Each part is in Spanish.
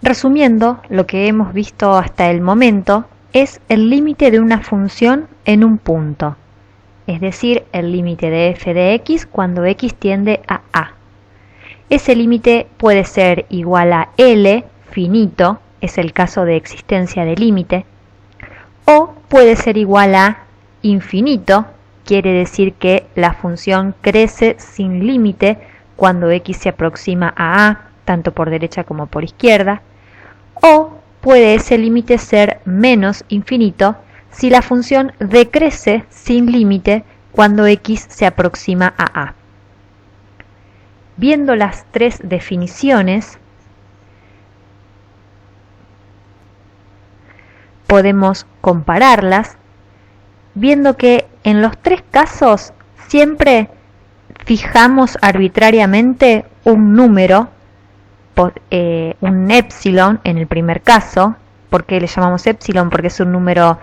Resumiendo, lo que hemos visto hasta el momento es el límite de una función en un punto, es decir, el límite de f de x cuando x tiende a a. Ese límite puede ser igual a L, finito, es el caso de existencia de límite, o puede ser igual a infinito, quiere decir que la función crece sin límite cuando x se aproxima a, tanto por derecha como por izquierda, o puede ese límite ser menos infinito si la función decrece sin límite cuando x se aproxima a a. Viendo las tres definiciones, podemos compararlas, viendo que en los tres casos siempre fijamos arbitrariamente un número, un epsilon en el primer caso. ¿Por qué le llamamos epsilon? Porque es un número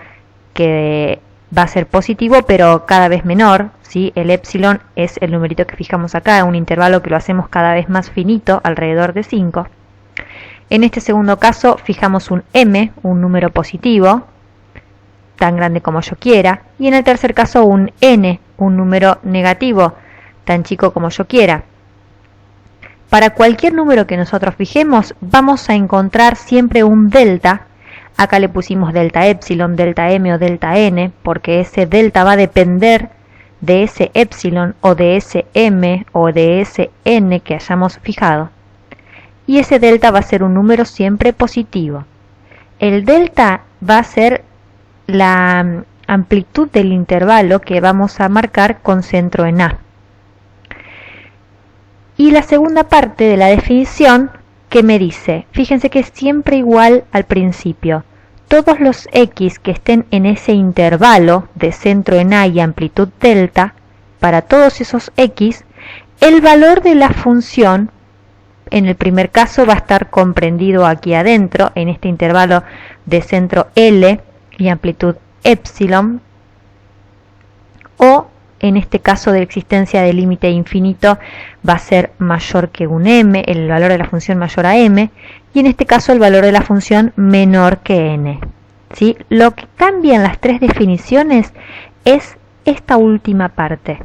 que va a ser positivo pero cada vez menor, ¿sí? El epsilon es el numerito que fijamos acá, un intervalo que lo hacemos cada vez más finito, alrededor de 5. En este segundo caso fijamos un m, un número positivo, tan grande como yo quiera, y en el tercer caso un n, un número negativo, tan chico como yo quiera. Para cualquier número que nosotros fijemos vamos a encontrar siempre un delta. Acá le pusimos delta epsilon, delta m o delta n, porque ese delta va a depender de ese epsilon o de ese m o de ese n que hayamos fijado. Y ese delta va a ser un número siempre positivo. El delta va a ser la amplitud del intervalo que vamos a marcar con centro en a. Y la segunda parte de la definición, que me dice, fíjense que es siempre igual al principio. Todos los x que estén en ese intervalo de centro en a y amplitud delta, para todos esos x, el valor de la función, en el primer caso va a estar comprendido aquí adentro, en este intervalo de centro L y amplitud epsilon, o en este caso de existencia de límite infinito va a ser mayor que un m, el valor de la función mayor a m, y en este caso el valor de la función menor que n. ¿Sí? Lo que cambia en las tres definiciones es esta última parte.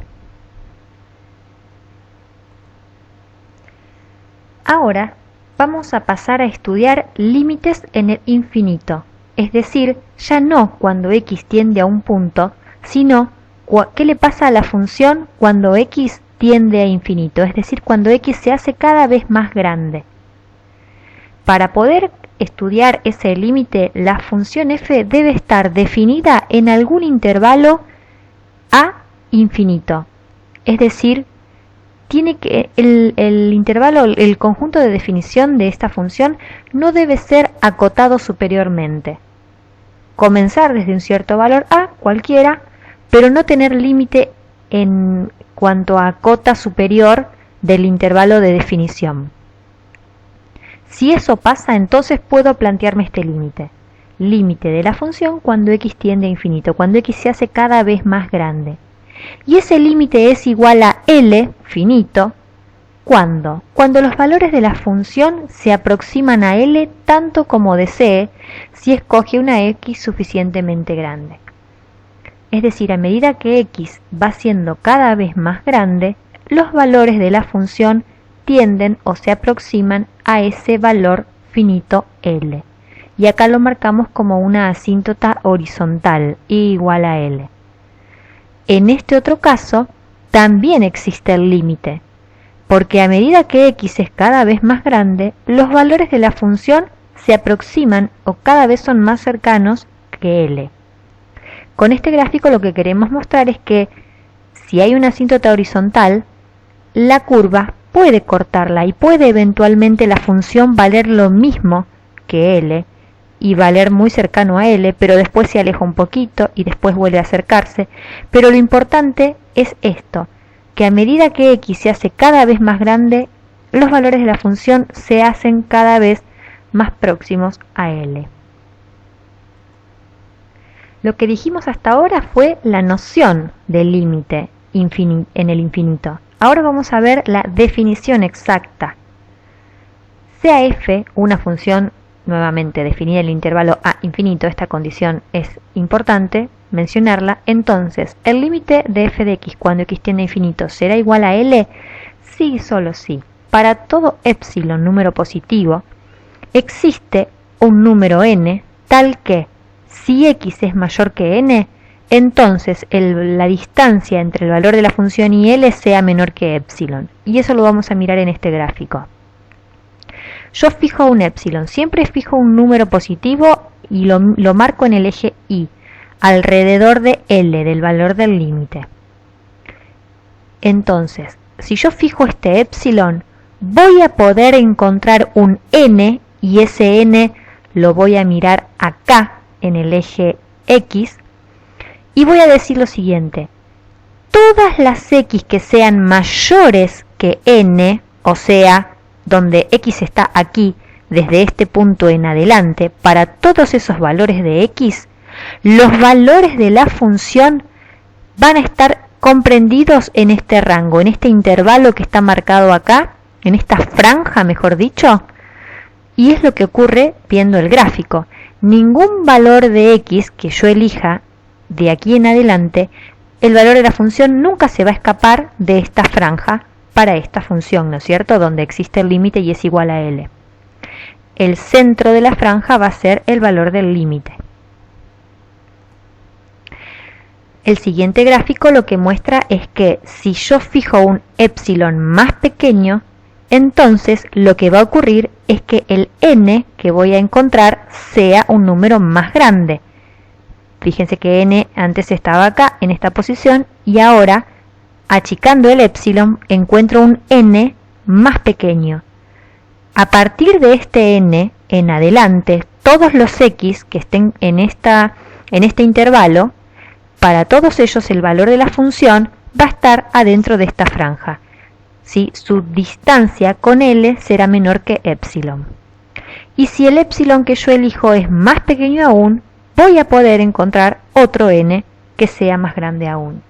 Ahora vamos a pasar a estudiar límites en el infinito, es decir, ya no cuando x tiende a un punto, sino qué le pasa a la función cuando x tiende a infinito, es decir, cuando x se hace cada vez más grande. Para poder estudiar ese límite, la función f debe estar definida en algún intervalo a infinito, es decir, tiene que el intervalo, el conjunto de definición de esta función no debe ser acotado superiormente. Comenzar desde un cierto valor a, cualquiera, pero no tener límite en cuanto a cota superior del intervalo de definición. Si eso pasa, entonces puedo plantearme este límite. Límite de la función cuando x tiende a infinito, cuando x se hace cada vez más grande. Y ese límite es igual a L, finito, cuando los valores de la función se aproximan a L tanto como desee si escoge una x suficientemente grande. Es decir, a medida que x va siendo cada vez más grande, los valores de la función tienden o se aproximan a ese valor finito L. Y acá lo marcamos como una asíntota horizontal, igual a L. En este otro caso, también existe el límite, porque a medida que x es cada vez más grande, los valores de la función se aproximan o cada vez son más cercanos que L. Con este gráfico lo que queremos mostrar es que si hay una asíntota horizontal, la curva puede cortarla y puede eventualmente la función valer lo mismo que L y valer muy cercano a L, pero después se aleja un poquito y después vuelve a acercarse. Pero lo importante es esto, que a medida que x se hace cada vez más grande, los valores de la función se hacen cada vez más próximos a L. Lo que dijimos hasta ahora fue la noción del límite en el infinito. Ahora vamos a ver la definición exacta. Sea f una función nuevamente definir el intervalo a infinito, esta condición es importante mencionarla. Entonces, el límite de f de x cuando x tiende a infinito será igual a L, sí y solo sí. Para todo epsilon número positivo, existe un número n tal que si x es mayor que n, entonces la distancia entre el valor de la función y L sea menor que epsilon. Y eso lo vamos a mirar en este gráfico. Yo fijo un epsilon, siempre fijo un número positivo y lo marco en el eje Y, alrededor de L, del valor del límite. Entonces, si yo fijo este epsilon, voy a poder encontrar un n, y ese n lo voy a mirar acá, en el eje X, y voy a decir lo siguiente: todas las x que sean mayores que n, o sea, donde x está aquí, desde este punto en adelante, para todos esos valores de x, los valores de la función van a estar comprendidos en este rango, en este intervalo que está marcado acá, en esta franja, mejor dicho. Y es lo que ocurre viendo el gráfico. Ningún valor de x que yo elija de aquí en adelante, el valor de la función nunca se va a escapar de esta franja para esta función, ¿no es cierto?, donde existe el límite y es igual a L. El centro de la franja va a ser el valor del límite. El siguiente gráfico lo que muestra es que si yo fijo un epsilon más pequeño, entonces lo que va a ocurrir es que el n que voy a encontrar sea un número más grande. Fíjense que n antes estaba acá, en esta posición, y ahora, achicando el epsilon, encuentro un n más pequeño. A partir de este n en adelante, todos los x que estén en este intervalo, para todos ellos el valor de la función va a estar adentro de esta franja. ¿Sí? Su distancia con L será menor que epsilon. Y si el epsilon que yo elijo es más pequeño aún, voy a poder encontrar otro n que sea más grande aún.